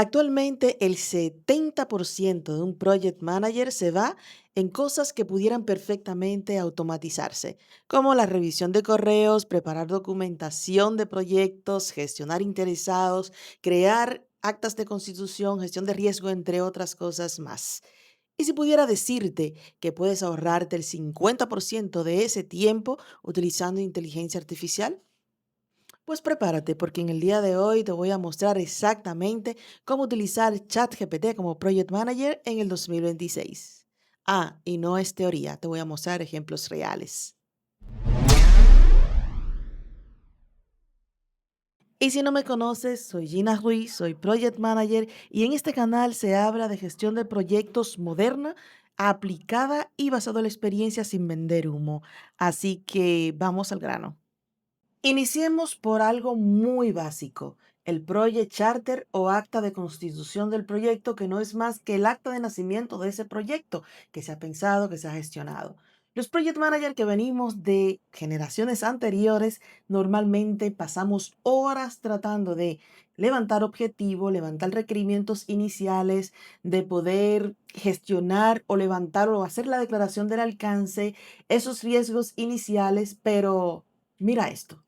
Actualmente, el 70% de un project manager se va en cosas que pudieran perfectamente automatizarse, como la revisión de correos, preparar documentación de proyectos, gestionar interesados, crear actas de constitución, gestión de riesgo, entre otras cosas más. Y si pudiera decirte que puedes ahorrarte el 50% de ese tiempo utilizando inteligencia artificial, pues prepárate porque en el día de hoy te voy a mostrar exactamente cómo utilizar ChatGPT como Project Manager en el 2026. Ah, y no es teoría, te voy a mostrar ejemplos reales. Y si no me conoces, soy Gina Ruiz, soy Project Manager y en este canal se habla de gestión de proyectos moderna, aplicada y basada en la experiencia sin vender humo. Así que vamos al grano. Iniciemos por algo muy básico, el Project Charter o acta de constitución del proyecto, que no es más que el acta de nacimiento de ese proyecto que se ha pensado, que se ha gestionado. Los Project Manager que venimos de generaciones anteriores, normalmente pasamos horas tratando de levantar objetivos, levantar requerimientos iniciales, de poder gestionar o levantar o hacer la declaración del alcance, esos riesgos iniciales, pero mira esto.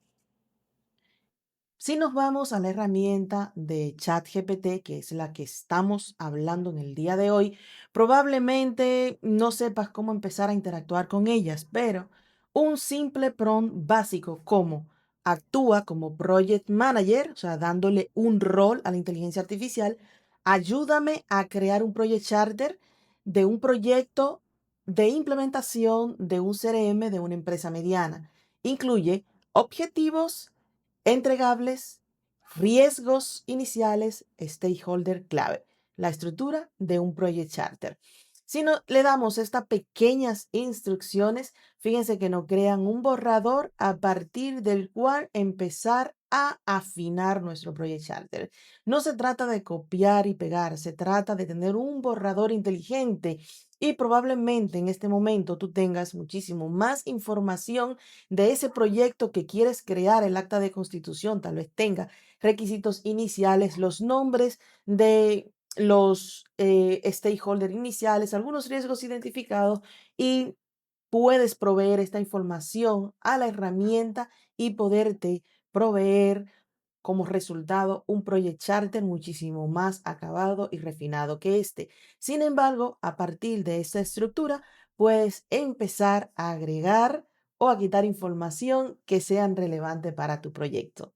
Si nos vamos a la herramienta de ChatGPT, que es la que estamos hablando en el día de hoy, probablemente no sepas cómo empezar a interactuar con ellas, pero un simple prompt básico como actúa como Project Manager, o sea, dándole un rol a la inteligencia artificial, ayúdame a crear un Project Charter de un proyecto de implementación de un CRM de una empresa mediana. Incluye objetivos entregables, riesgos iniciales, stakeholder clave, la estructura de un project charter. Si no le damos estas pequeñas instrucciones, fíjense que nos crean un borrador a partir del cual empezar a afinar nuestro project charter. No se trata de copiar y pegar, se trata de tener un borrador inteligente y probablemente en este momento tú tengas muchísimo más información de ese proyecto que quieres crear, el acta de constitución, tal vez tenga requisitos iniciales, los nombres de los stakeholders iniciales, algunos riesgos identificados y puedes proveer esta información a la herramienta y poderte proveer como resultado un Project Charter muchísimo más acabado y refinado que este. Sin embargo, a partir de esta estructura, puedes empezar a agregar o a quitar información que sean relevante para tu proyecto.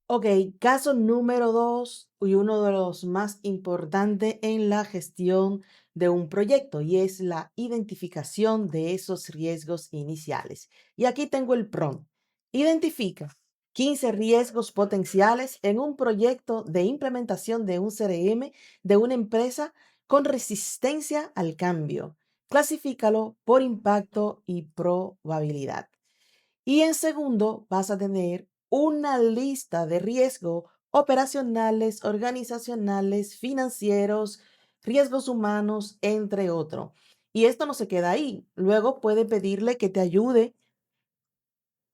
Ok, caso número 2 y uno de los más importantes en la gestión de un proyecto y es la identificación de esos riesgos iniciales. Y aquí tengo el prompt. Identifica 15 riesgos potenciales en un proyecto de implementación de un CRM de una empresa con resistencia al cambio. Clasifícalo por impacto y probabilidad. Y en segundo, vas a tener una lista de riesgo operacionales, organizacionales, financieros, riesgos humanos, entre otros. Y esto no se queda ahí. Luego puede pedirle que te ayude.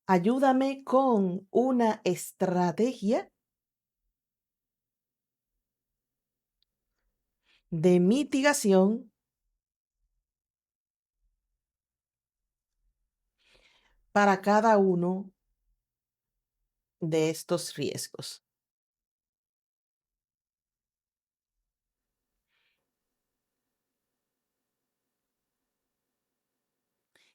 Ayúdame con una estrategia de mitigación para cada uno de estos riesgos.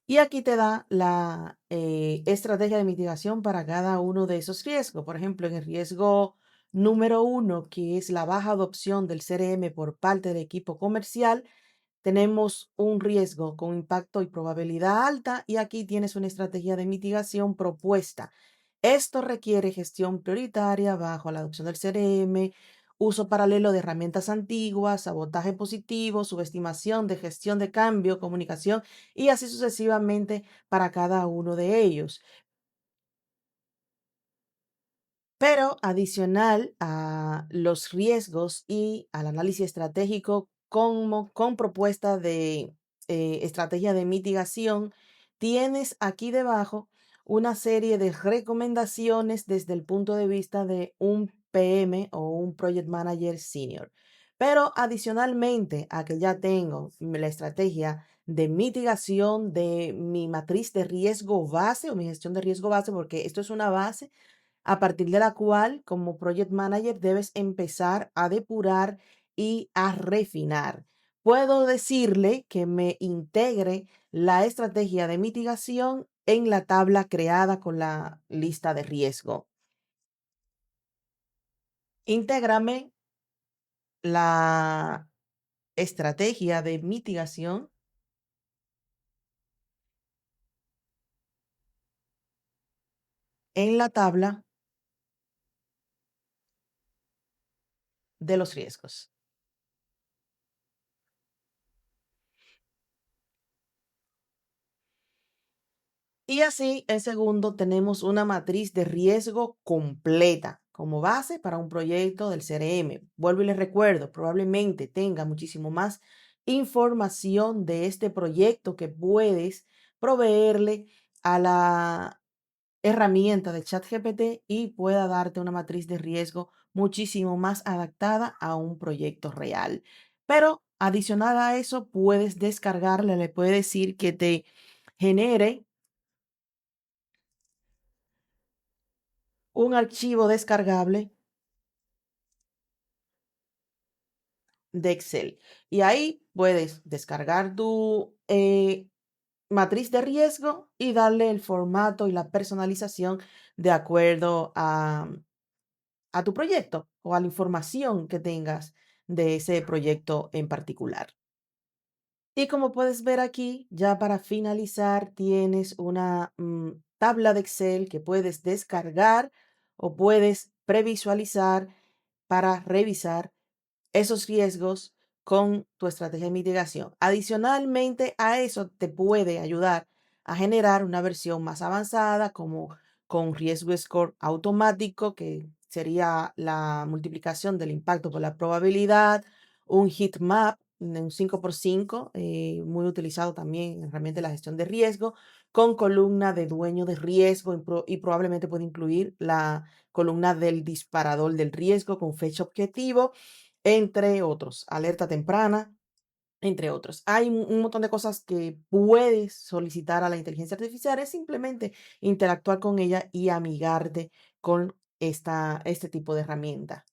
Y aquí te da la estrategia de mitigación para cada uno de esos riesgos. Por ejemplo, en el riesgo número uno, que es la baja adopción del CRM por parte del equipo comercial, tenemos un riesgo con impacto y probabilidad alta y aquí tienes una estrategia de mitigación propuesta. Esto requiere gestión prioritaria bajo la adopción del CRM, uso paralelo de herramientas antiguas, sabotaje positivo, subestimación de gestión de cambio, comunicación y así sucesivamente para cada uno de ellos. Pero adicional a los riesgos y al análisis estratégico con propuesta de estrategia de mitigación, tienes aquí debajo una serie de recomendaciones desde el punto de vista de un PM o un Project Manager Senior. Pero adicionalmente a que ya tengo la estrategia de mitigación de mi matriz de riesgo base o mi gestión de riesgo base, porque esto es una base a partir de la cual como Project Manager debes empezar a depurar y a refinar. Puedo decirle que me integre la estrategia de mitigación en la tabla creada con la lista de riesgo. Intégrame la estrategia de mitigación en la tabla de los riesgos. Y así, en segundo, tenemos una matriz de riesgo completa como base para un proyecto del CRM. Vuelvo y les recuerdo, probablemente tenga muchísimo más información de este proyecto que puedes proveerle a la herramienta de ChatGPT y pueda darte una matriz de riesgo muchísimo más adaptada a un proyecto real. Pero adicional a eso, puedes descargarle, le puedes decir que te genere un archivo descargable de Excel. Y ahí puedes descargar tu matriz de riesgo y darle el formato y la personalización de acuerdo a tu proyecto o a la información que tengas de ese proyecto en particular. Y como puedes ver aquí, ya para finalizar, tienes una tabla de Excel que puedes descargar o puedes previsualizar para revisar esos riesgos con tu estrategia de mitigación. Adicionalmente a eso, te puede ayudar a generar una versión más avanzada como con riesgo score automático, que sería la multiplicación del impacto por la probabilidad, un heat map, un 5x5, muy utilizado también en herramientas de la gestión de riesgo, con columna de dueño de riesgo y probablemente puede incluir la columna del disparador del riesgo con fecha objetivo, entre otros, alerta temprana, entre otros. Hay un montón de cosas que puedes solicitar a la inteligencia artificial, es simplemente interactuar con ella y amigarte con este tipo de herramienta.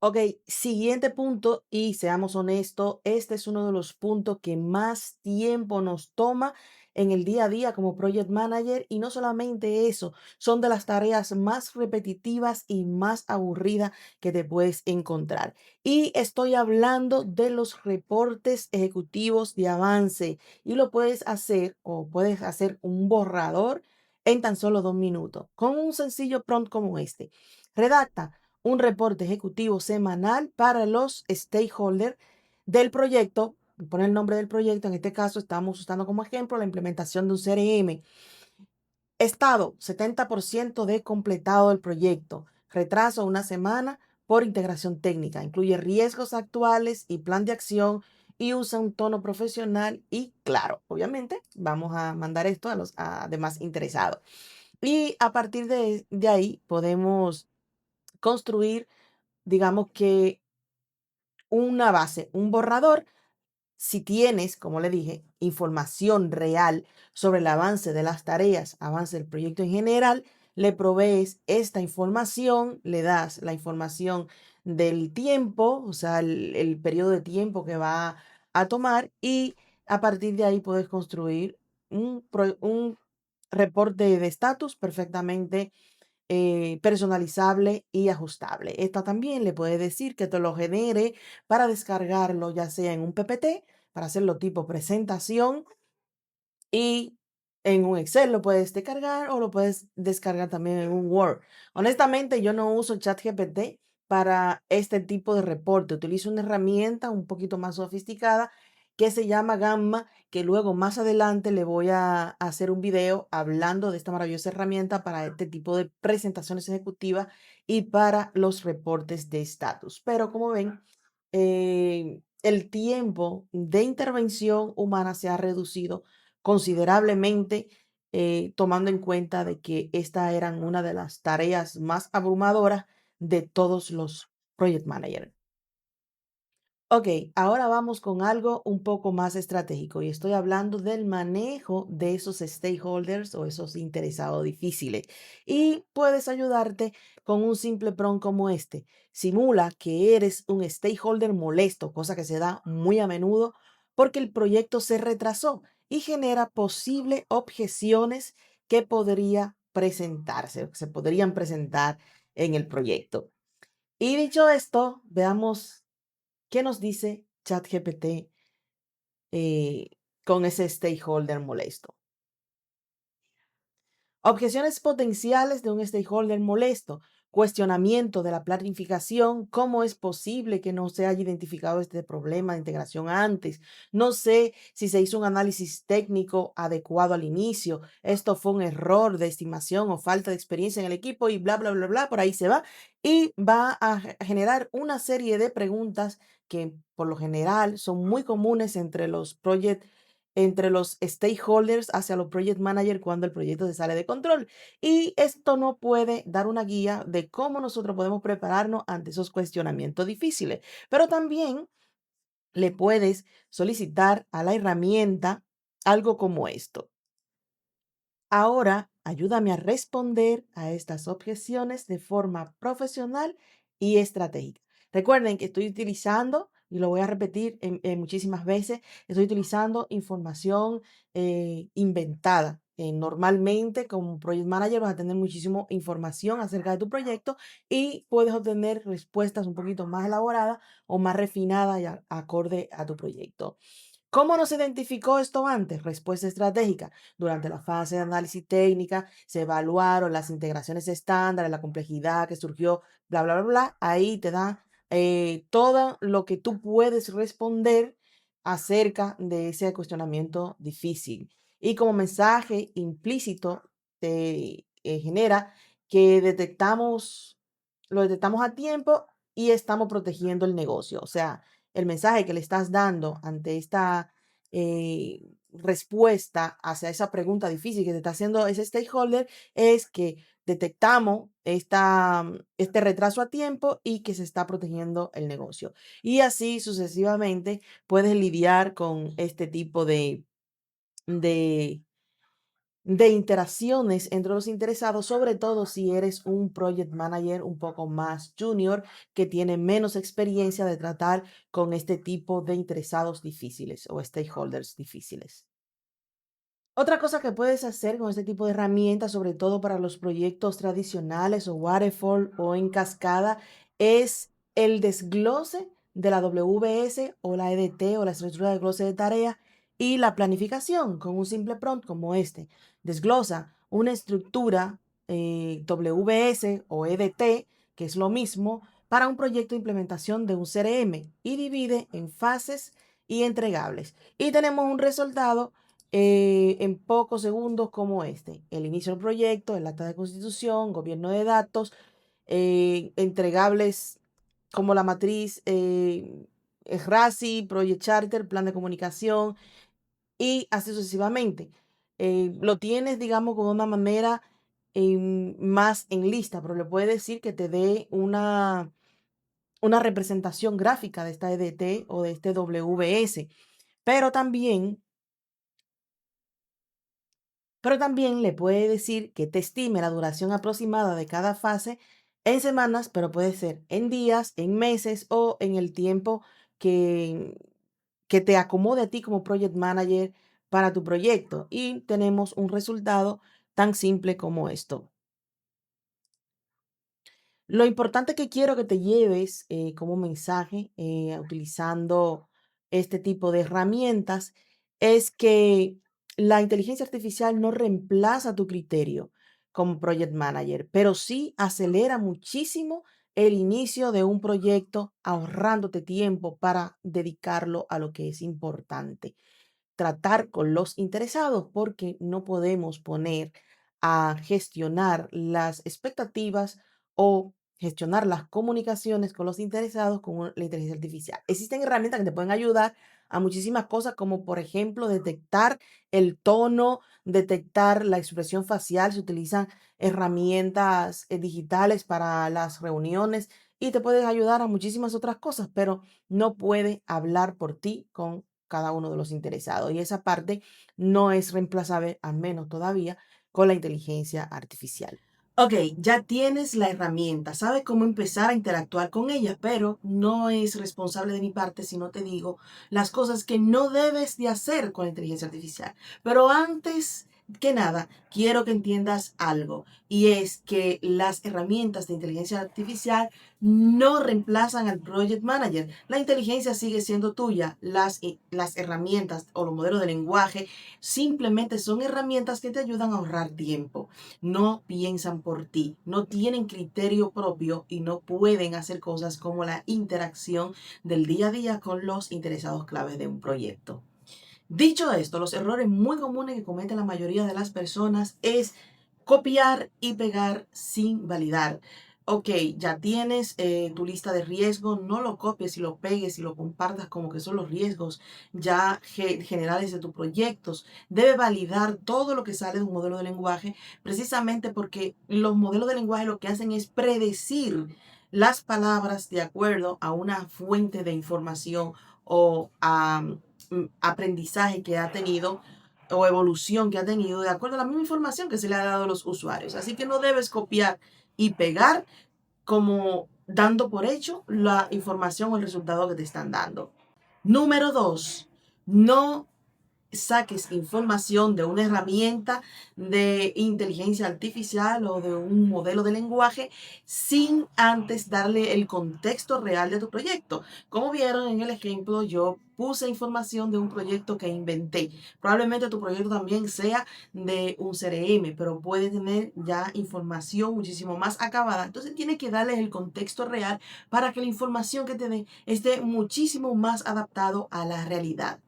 Ok, siguiente punto, y seamos honestos, este es uno de los puntos que más tiempo nos toma en el día a día como project manager, y no solamente eso, son de las tareas más repetitivas y más aburridas que te puedes encontrar. Y estoy hablando de los reportes ejecutivos de avance, y lo puedes hacer o puedes hacer un borrador en tan solo 2 minutos con un sencillo prompt como este. Redacta un reporte ejecutivo semanal para los stakeholders del proyecto. Pone el nombre del proyecto. En este caso estamos usando como ejemplo la implementación de un CRM. Estado, 70% de completado del proyecto. Retraso una semana por integración técnica. Incluye riesgos actuales y plan de acción y usa un tono profesional y claro. Obviamente vamos a mandar esto a los demás interesados. Y a partir de ahí podemos construir, digamos que una base, un borrador. Si tienes, como le dije, información real sobre el avance de las tareas, avance del proyecto en general, le provees esta información, le das la información del tiempo, o sea, el periodo de tiempo que va a tomar, y a partir de ahí puedes construir un reporte de estatus perfectamente personalizable y ajustable. Esta también le puede decir que te lo genere para descargarlo, ya sea en un PPT, para hacerlo tipo presentación, y en un Excel lo puedes descargar o lo puedes descargar también en un Word. Honestamente, yo no uso ChatGPT para este tipo de reporte. Utilizo una herramienta un poquito más sofisticada que se llama Gamma, que luego más adelante le voy a hacer un video hablando de esta maravillosa herramienta para este tipo de presentaciones ejecutivas y para los reportes de estatus. Pero como ven, el tiempo de intervención humana se ha reducido considerablemente tomando en cuenta de que esta eran una de las tareas más abrumadoras de todos los project managers. Ok, ahora vamos con algo un poco más estratégico y estoy hablando del manejo de esos stakeholders o esos interesados difíciles. Y puedes ayudarte con un simple prompt como este. Simula que eres un stakeholder molesto, cosa que se da muy a menudo porque el proyecto se retrasó y genera posibles objeciones que podría presentarse, que se podrían presentar en el proyecto. Y dicho esto, veamos qué nos dice ChatGPT eh, con ese stakeholder molesto. Objeciones potenciales de un stakeholder molesto. Cuestionamiento de la planificación. ¿Cómo es posible que no se haya identificado este problema de integración antes? No sé si se hizo un análisis técnico adecuado al inicio. Esto fue un error de estimación o falta de experiencia en el equipo y bla, bla, bla, bla. Por ahí se va. Y va a generar una serie de preguntas que por lo general son muy comunes entre los stakeholders hacia los project managers cuando el proyecto se sale de control. Y esto no puede dar una guía de cómo nosotros podemos prepararnos ante esos cuestionamientos difíciles. Pero también le puedes solicitar a la herramienta algo como esto. Ahora, ayúdame a responder a estas objeciones de forma profesional y estratégica. Recuerden que estoy utilizando, y lo voy a repetir muchísimas veces, estoy utilizando información inventada. Normalmente, como Project Manager, vas a tener muchísima información acerca de tu proyecto y puedes obtener respuestas un poquito más elaboradas o más refinadas y acorde a tu proyecto. ¿Cómo no se identificó esto antes? Respuesta estratégica. Durante la fase de análisis técnica se evaluaron las integraciones estándares, la complejidad que surgió, bla, bla, bla, bla. Ahí te da todo lo que tú puedes responder acerca de ese cuestionamiento difícil. Y como mensaje implícito te genera que lo detectamos a tiempo y estamos protegiendo el negocio. O sea, el mensaje que le estás dando ante esta respuesta hacia esa pregunta difícil que te está haciendo ese stakeholder es que detectamos este retraso a tiempo y que se está protegiendo el negocio. Y así sucesivamente puedes lidiar con este tipo de de interacciones entre los interesados, sobre todo si eres un project manager un poco más junior que tiene menos experiencia de tratar con este tipo de interesados difíciles o stakeholders difíciles. Otra cosa que puedes hacer con este tipo de herramientas, sobre todo para los proyectos tradicionales o waterfall o en cascada, es el desglose de la WBS o la EDT o la estructura de desglose de tarea y la planificación con un simple prompt como este. Desglosa una estructura WBS o EDT, que es lo mismo, para un proyecto de implementación de un CRM y divide en fases y entregables. Y tenemos un resultado en pocos segundos como este. El inicio del proyecto, el acta de constitución, gobierno de datos, entregables como la matriz RACI, Project Charter, plan de comunicación y así sucesivamente. Lo tienes, digamos, con una manera más en lista, pero le puedes decir que te dé una representación gráfica de esta EDT o de este WBS. Pero también Pero también le puede decir que te estime la duración aproximada de cada fase en semanas, pero puede ser en días, en meses o en el tiempo que, que te acomode a ti como project manager para tu proyecto. Y tenemos un resultado tan simple como esto. Lo importante que quiero que te lleves como mensaje utilizando este tipo de herramientas es que la inteligencia artificial no reemplaza tu criterio como project manager, pero sí acelera muchísimo el inicio de un proyecto ahorrándote tiempo para dedicarlo a lo que es importante tratar con los interesados porque no podemos poner a gestionar las expectativas o gestionar las comunicaciones con los interesados con la inteligencia artificial. Existen herramientas que te pueden ayudar a muchísimas cosas, como por ejemplo detectar el tono, detectar la expresión facial. Se utilizan herramientas digitales para las reuniones y te pueden ayudar a muchísimas otras cosas, pero no puede hablar por ti con cada uno de los interesados. Y esa parte no es reemplazable, al menos todavía, con la inteligencia artificial. Ok, ya tienes la herramienta, sabes cómo empezar a interactuar con ella, pero no es responsable de mi parte si no te digo las cosas que no debes de hacer con la inteligencia artificial. Pero antes que nada, quiero que entiendas algo, y es que las herramientas de inteligencia artificial no reemplazan al project manager. La inteligencia sigue siendo tuya. Las herramientas o los modelos de lenguaje simplemente son herramientas que te ayudan a ahorrar tiempo. No piensan por ti, no tienen criterio propio y no pueden hacer cosas como la interacción del día a día con los interesados claves de un proyecto. Dicho esto, los errores muy comunes que cometen la mayoría de las personas es copiar y pegar sin validar. Ok, ya tienes tu lista de riesgos, no lo copies y lo pegues y lo compartas como que son los riesgos ya generales de tus proyectos. Debe validar todo lo que sale de un modelo de lenguaje, precisamente porque los modelos de lenguaje lo que hacen es predecir las palabras de acuerdo a una fuente de información o a aprendizaje que ha tenido o evolución que ha tenido de acuerdo a la misma información que se le ha dado a los usuarios. Así que no debes copiar y pegar como dando por hecho la información o el resultado que te están dando. Número dos, no saques información de una herramienta de inteligencia artificial o de un modelo de lenguaje sin antes darle el contexto real de tu proyecto. Como vieron en el ejemplo, yo puse información de un proyecto que inventé. Probablemente tu proyecto también sea de un CRM, pero puede tener ya información muchísimo más acabada. Entonces tienes que darle el contexto real para que la información que te dé esté muchísimo más adaptado a la realidad.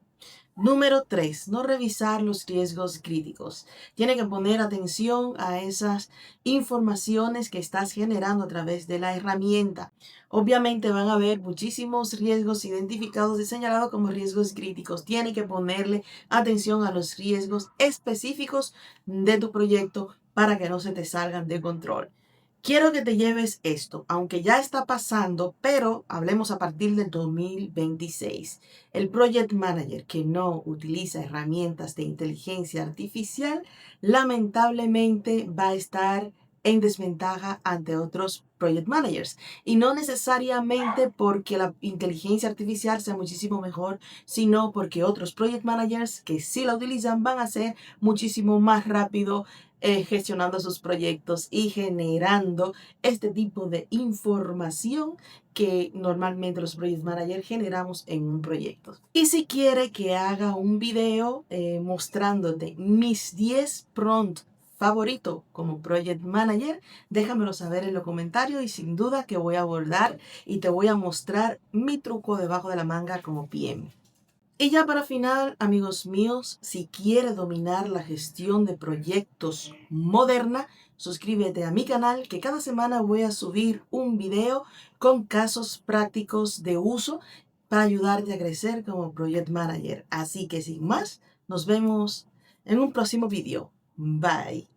Número 3, no revisar los riesgos críticos. Tiene que poner atención a esas informaciones que estás generando a través de la herramienta. Obviamente van a haber muchísimos riesgos identificados y señalados como riesgos críticos. Tiene que ponerle atención a los riesgos específicos de tu proyecto para que no se te salgan de control. Quiero que te lleves esto, aunque ya está pasando, pero hablemos a partir del 2026. El Project Manager que no utiliza herramientas de inteligencia artificial, lamentablemente va a estar en desventaja ante otros Project Managers. Y no necesariamente porque la inteligencia artificial sea muchísimo mejor, sino porque otros Project Managers que sí la utilizan van a ser muchísimo más rápido gestionando sus proyectos y generando este tipo de información que normalmente los project managers generamos en un proyecto. Y si quiere que haga un video mostrándote mis 10 prompts favoritos como project manager, déjamelo saber en los comentarios y sin duda que voy a abordar y te voy a mostrar mi truco debajo de la manga como PM. Y ya para final, amigos míos, si quieres dominar la gestión de proyectos moderna, suscríbete a mi canal que cada semana voy a subir un video con casos prácticos de uso para ayudarte a crecer como Project Manager. Así que sin más, nos vemos en un próximo video. Bye.